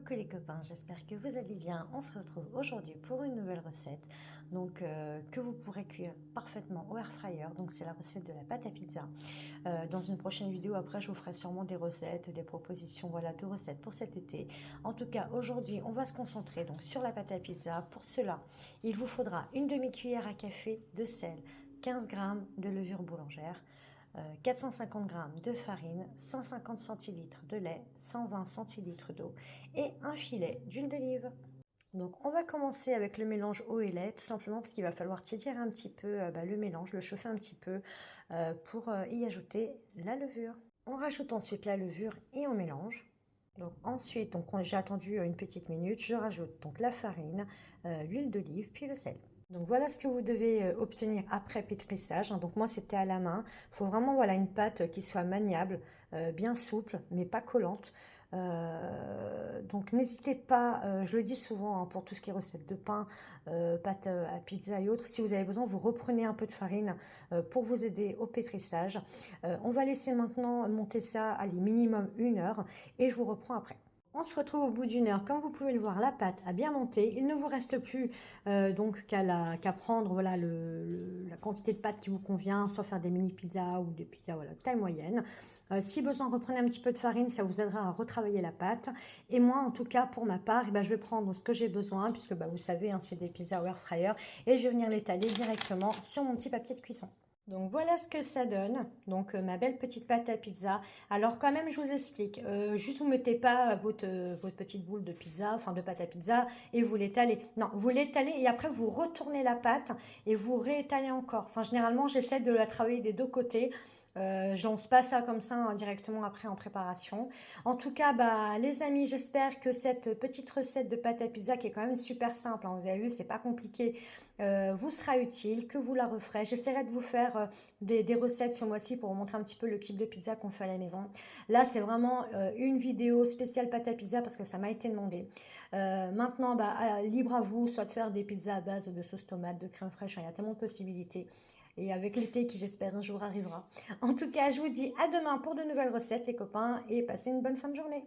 Coucou les copains, j'espère que vous allez bien. On se retrouve aujourd'hui pour une nouvelle recette donc, que vous pourrez cuire parfaitement au air fryer. Donc c'est la recette de la pâte à pizza. Dans une prochaine vidéo après je vous ferai sûrement des recettes, des propositions voilà, de recettes pour cet été. En tout cas aujourd'hui on va se concentrer donc sur la pâte à pizza. Pour cela il vous faudra une demi-cuillère à café de sel, 15 g de levure boulangère, 450 g de farine, 150 centilitres de lait, 120 centilitres d'eau et un filet d'huile d'olive. Donc on va commencer avec le mélange eau et lait, tout simplement parce qu'il va falloir tiédir un petit peu le mélange, le chauffer un petit peu pour y ajouter la levure. On rajoute ensuite la levure et on mélange. Donc ensuite, j'ai attendu une petite minute, je rajoute donc la farine, l'huile d'olive, puis le sel. Donc voilà ce que vous devez obtenir après pétrissage. Donc moi c'était à la main. Il faut vraiment voilà, une pâte qui soit maniable, bien souple, mais pas collante. Donc n'hésitez pas, je le dis souvent pour tout ce qui est recette de pain, pâte à pizza et autres, si vous avez besoin vous reprenez un peu de farine pour vous aider au pétrissage. On va laisser maintenant monter ça à minimum 1 heure et je vous reprends après. On se retrouve au bout d'une heure. Comme vous pouvez le voir, la pâte a bien monté. Il ne vous reste plus donc qu'à prendre voilà, la quantité de pâte qui vous convient, soit faire des mini pizzas ou des pizzas voilà, taille moyenne. Si besoin, reprenez un petit peu de farine, ça vous aidera à retravailler la pâte. Et moi, en tout cas, pour ma part, je vais prendre ce que j'ai besoin, puisque vous savez, c'est des pizzas au air fryer, et je vais venir l'étaler directement sur mon petit papier de cuisson. Donc voilà ce que ça donne, donc ma belle petite pâte à pizza. Alors quand même je vous explique, juste vous mettez pas votre petite boule de pizza, enfin de pâte à pizza et vous l'étalez. Non, vous l'étalez et après vous retournez la pâte et vous réétalez encore. Enfin généralement j'essaie de la travailler des deux côtés. Je lance pas ça comme ça directement après en préparation. En tout cas, les amis, j'espère que cette petite recette de pâte à pizza qui est quand même super simple, vous avez vu, c'est pas compliqué, vous sera utile, que vous la referez. J'essaierai de vous faire des recettes ce mois-ci pour vous montrer un petit peu le type de pizza qu'on fait à la maison. Là, c'est vraiment une vidéo spéciale pâte à pizza parce que ça m'a été demandé. Maintenant, libre à vous, soit de faire des pizzas à base de sauce tomate, de crème fraîche, il y a tellement de possibilités. Et avec l'été qui, j'espère, un jour arrivera. En tout cas, je vous dis à demain pour de nouvelles recettes, les copains, et passez une bonne fin de journée.